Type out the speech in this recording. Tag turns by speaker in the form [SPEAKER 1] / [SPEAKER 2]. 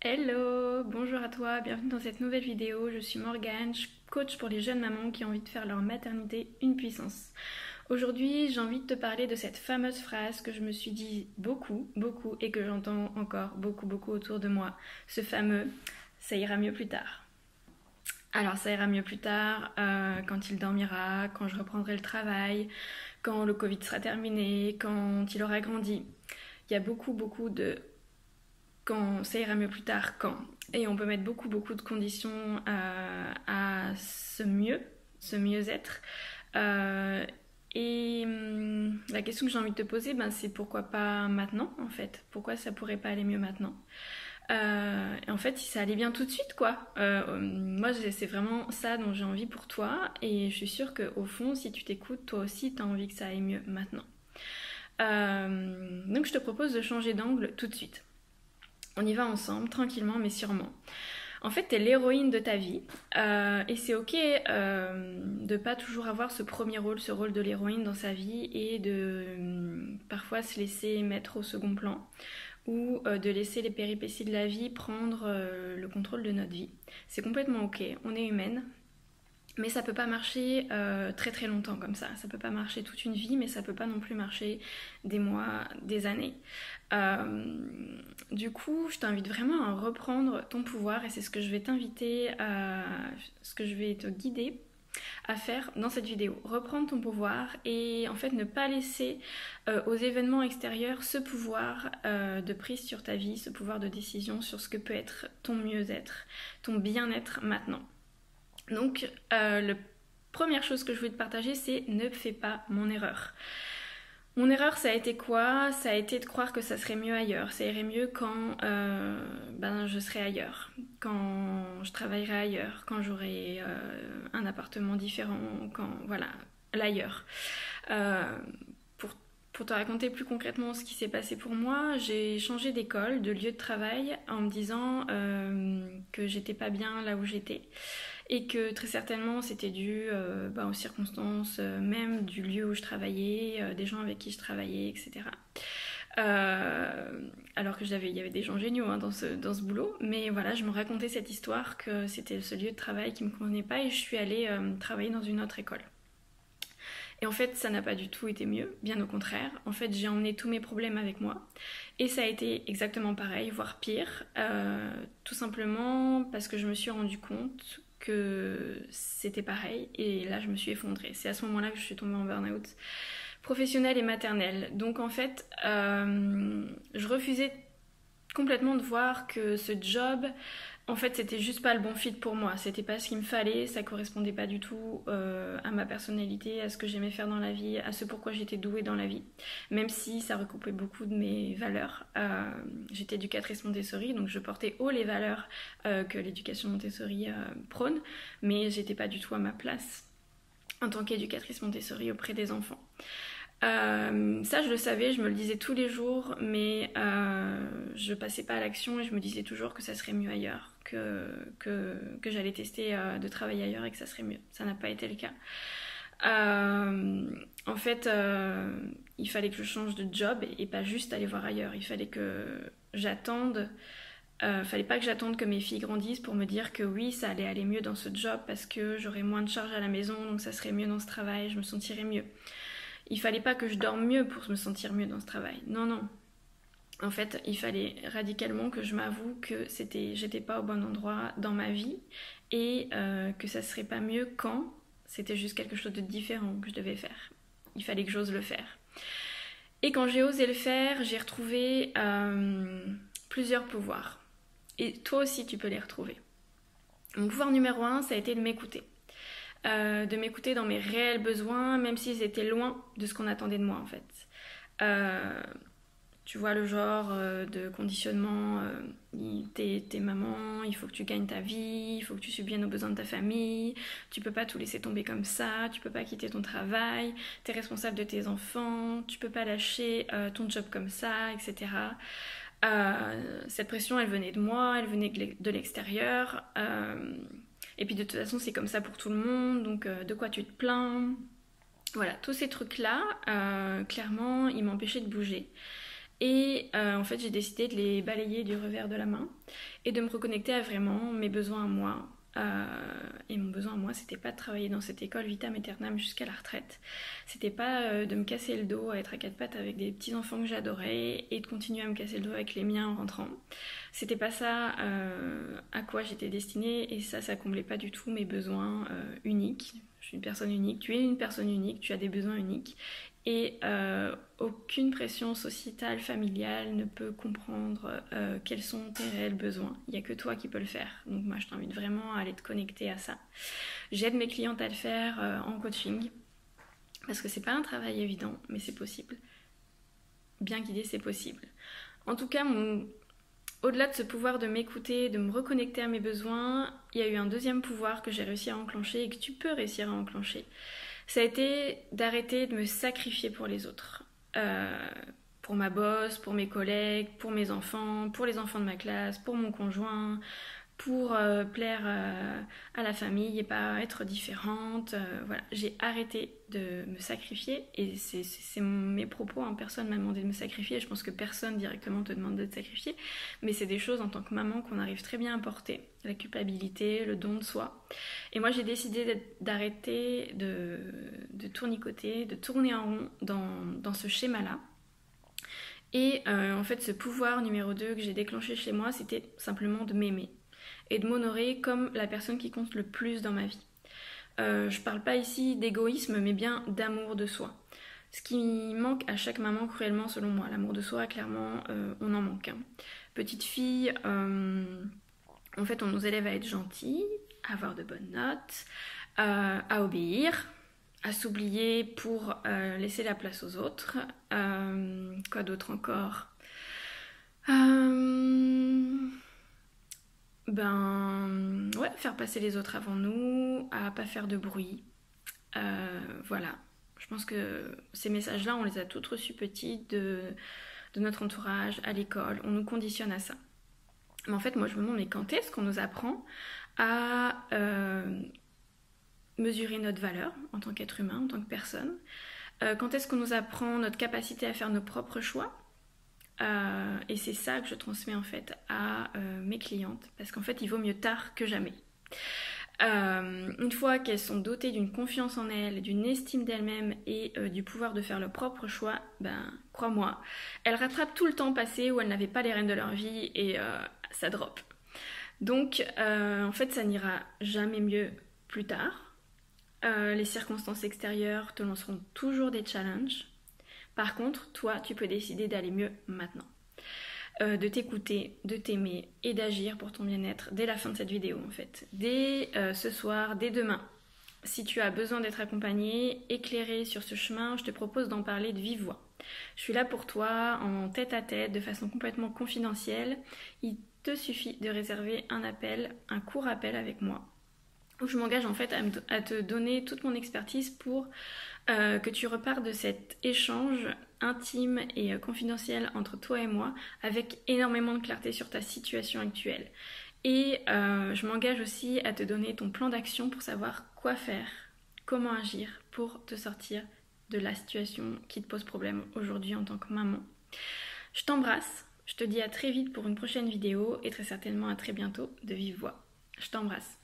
[SPEAKER 1] Hello, bonjour à toi, bienvenue dans cette nouvelle vidéo. Je suis Morgane, je suis coach pour les jeunes mamans qui ont envie de faire leur maternité une puissance. Aujourd'hui, j'ai envie de te parler de cette fameuse phrase que je me suis dit beaucoup et que j'entends encore beaucoup autour de moi. Ce fameux ça ira mieux plus tard. Alors ça ira mieux plus tard, quand il dormira, quand je reprendrai le travail, quand le Covid sera terminé, quand il aura grandi. Il y a beaucoup de quand ça ira mieux plus tard, quand. Et on peut mettre beaucoup de conditions à ce mieux-être. Euh, la question que j'ai envie de te poser, ben, c'est pourquoi pas maintenant en fait. Pourquoi ça pourrait pas aller mieux maintenant. Et en fait, si ça allait bien tout de suite, quoi. Moi, c'est vraiment ça dont j'ai envie pour toi. Et je suis sûre qu'au fond, si tu t'écoutes, toi aussi, tu as envie que ça aille mieux maintenant. Donc, je te propose de changer d'angle tout de suite. On y va ensemble, tranquillement mais sûrement. En fait, t'es l'héroïne de ta vie et c'est ok de pas toujours avoir ce premier rôle, ce rôle de l'héroïne dans sa vie et de parfois se laisser mettre au second plan ou de laisser les péripéties de la vie prendre le contrôle de notre vie. C'est complètement ok, on est humaine, mais ça peut pas marcher très longtemps comme ça. Ça peut pas marcher toute une vie, mais ça peut pas non plus marcher des mois, des années. Du coup, je t'invite vraiment à reprendre ton pouvoir et c'est ce que je vais t'inviter à, ce que je vais te guider à faire dans cette vidéo. Reprendre ton pouvoir et en fait ne pas laisser aux événements extérieurs ce pouvoir de prise sur ta vie, ce pouvoir de décision sur ce que peut être ton mieux-être, ton bien-être maintenant. Donc, la première chose que je voulais te partager, c'est ne fais pas mon erreur. Mon erreur, ça a été quoi? Ça a été de croire que ça serait mieux ailleurs. Ça irait mieux quand je serai ailleurs, quand je travaillerai ailleurs, quand j'aurai un appartement différent, quand voilà, l'ailleurs. Euh, pour, pour te raconter plus concrètement ce qui s'est passé pour moi, j'ai changé d'école, de lieu de travail, en me disant que j'étais pas bien là où j'étais et que très certainement c'était dû aux circonstances même du lieu où je travaillais, des gens avec qui je travaillais, etc. Alors que il y avait des gens géniaux hein, dans ce boulot, mais voilà, je me racontais cette histoire que c'était ce lieu de travail qui me convenait pas et je suis allée travailler dans une autre école. Et en fait, ça n'a pas du tout été mieux, bien au contraire. En fait, j'ai emmené tous mes problèmes avec moi. Et ça a été exactement pareil, voire pire. Tout simplement parce que je me suis rendu compte que c'était pareil. Et là, je me suis effondrée. C'est à ce moment-là que je suis tombée en burn-out professionnel et maternel. Donc en fait, je refusais complètement de voir que ce job, en fait, c'était juste pas le bon fit pour moi. C'était pas ce qu'il me fallait, ça correspondait pas du tout à ma personnalité, à ce que j'aimais faire dans la vie, à ce pourquoi j'étais douée dans la vie. Même si ça recoupait beaucoup de mes valeurs. J'étais éducatrice Montessori, donc je portais haut les valeurs que l'éducation Montessori prône, mais j'étais pas du tout à ma place en tant qu'éducatrice Montessori auprès des enfants. Ça, je le savais, je me le disais tous les jours, mais je passais pas à l'action et je me disais toujours que ça serait mieux ailleurs, que j'allais tester de travailler ailleurs et que ça serait mieux. Ça n'a pas été le cas. En fait, il fallait que je change de job et pas juste aller voir ailleurs. Il fallait que j'attende. Fallait pas que j'attende que mes filles grandissent pour me dire que oui, ça allait aller mieux dans ce job parce que j'aurais moins de charges à la maison, donc ça serait mieux dans ce travail, je me sentirais mieux. Il fallait pas que je dorme mieux pour me sentir mieux dans ce travail. Non. En fait, il fallait radicalement que je m'avoue que j'étais pas au bon endroit dans ma vie et que ça serait pas mieux quand c'était juste quelque chose de différent que je devais faire. Il fallait que j'ose le faire. Et quand j'ai osé le faire, j'ai retrouvé plusieurs pouvoirs. Et toi aussi, tu peux les retrouver. Mon pouvoir numéro un, ça a été de m'écouter. De m'écouter dans mes réels besoins, même s'ils étaient loin de ce qu'on attendait de moi en fait. Euh, Tu vois le genre de conditionnement, t'es maman, il faut que tu gagnes ta vie, il faut que tu subviennes aux besoins de ta famille, tu peux pas tout laisser tomber comme ça, tu peux pas quitter ton travail, t'es responsable de tes enfants, tu peux pas lâcher ton job comme ça, etc. Cette pression, elle venait de moi, elle venait de l'extérieur. Et puis de toute façon, c'est comme ça pour tout le monde, donc de quoi tu te plains? Voilà, tous ces trucs-là, clairement, ils m'empêchaient de bouger. Et en fait, j'ai décidé de les balayer du revers de la main et de me reconnecter à vraiment mes besoins à moi. Et mon besoin à moi, c'était pas de travailler dans cette école vitam aeternam jusqu'à la retraite. C'était pas de me casser le dos, à être à quatre pattes avec des petits enfants que j'adorais et de continuer à me casser le dos avec les miens en rentrant. C'était pas ça à quoi j'étais destinée, et ça comblait pas du tout mes besoins uniques. Je suis une personne unique, tu es une personne unique, tu as des besoins uniques. Et aucune pression sociétale, familiale ne peut comprendre quels sont tes réels besoins. Il n'y a que toi qui peux le faire. Donc moi, je t'invite vraiment à aller te connecter à ça. J'aide mes clientes à le faire en coaching, parce que c'est pas un travail évident, mais c'est possible. Bien guidé, c'est possible. En tout cas, au-delà de ce pouvoir de m'écouter, de me reconnecter à mes besoins, il y a eu un deuxième pouvoir que j'ai réussi à enclencher et que tu peux réussir à enclencher. Ça a été d'arrêter de me sacrifier pour les autres. Pour ma boss, pour mes collègues, pour mes enfants, pour les enfants de ma classe, pour mon conjoint, pour plaire à la famille et pas être différente. Voilà, j'ai arrêté de me sacrifier, et c'est mes propos, hein. Personne m'a demandé de me sacrifier, je pense que personne directement te demande de te sacrifier, mais c'est des choses en tant que maman qu'on arrive très bien à porter, la culpabilité, le don de soi. Et moi j'ai décidé d'arrêter de tournicoter, de tourner en rond dans ce schéma-là. Et en fait, ce pouvoir numéro 2 que j'ai déclenché chez moi, c'était simplement de m'aimer et de m'honorer comme la personne qui compte le plus dans ma vie. Je parle pas ici d'égoïsme, mais bien d'amour de soi. Ce qui manque à chaque maman cruellement, selon moi. L'amour de soi, clairement, on en manque. Hein. Petite fille, en fait, on nous élève à être gentille, à avoir de bonnes notes, à obéir, à s'oublier pour laisser la place aux autres. Quoi d'autre encore? Ouais, faire passer les autres avant nous, à pas faire de bruit. Voilà. Je pense que ces messages-là, on les a toutes reçus petits de notre entourage, à l'école. On nous conditionne à ça. Mais en fait, moi, je me demande, mais quand est-ce qu'on nous apprend à mesurer notre valeur en tant qu'être humain, en tant que personne? Quand est-ce qu'on nous apprend notre capacité à faire nos propres choix? Et c'est ça que je transmets en fait à mes clientes, parce qu'en fait il vaut mieux tard que jamais. Une fois qu'elles sont dotées d'une confiance en elles, d'une estime d'elles-mêmes et du pouvoir de faire leur propre choix, crois-moi, elles rattrapent tout le temps passé où elles n'avaient pas les rênes de leur vie, et ça drop. Donc en fait ça n'ira jamais mieux plus tard. Les circonstances extérieures te lanceront toujours des challenges. Par contre, toi, tu peux décider d'aller mieux maintenant. De t'écouter, de t'aimer et d'agir pour ton bien-être dès la fin de cette vidéo en fait. Dès ce soir, dès demain. Si tu as besoin d'être accompagné, éclairé sur ce chemin, je te propose d'en parler de vive voix. Je suis là pour toi, en tête-à-tête, de façon complètement confidentielle. Il te suffit de réserver un appel, un court appel avec moi, où je m'engage en fait à te donner toute mon expertise pour que tu repars de cet échange intime et confidentiel entre toi et moi avec énormément de clarté sur ta situation actuelle. Et je m'engage aussi à te donner ton plan d'action pour savoir quoi faire, comment agir pour te sortir de la situation qui te pose problème aujourd'hui en tant que maman. Je t'embrasse, je te dis à très vite pour une prochaine vidéo et très certainement à très bientôt de vive voix. Je t'embrasse.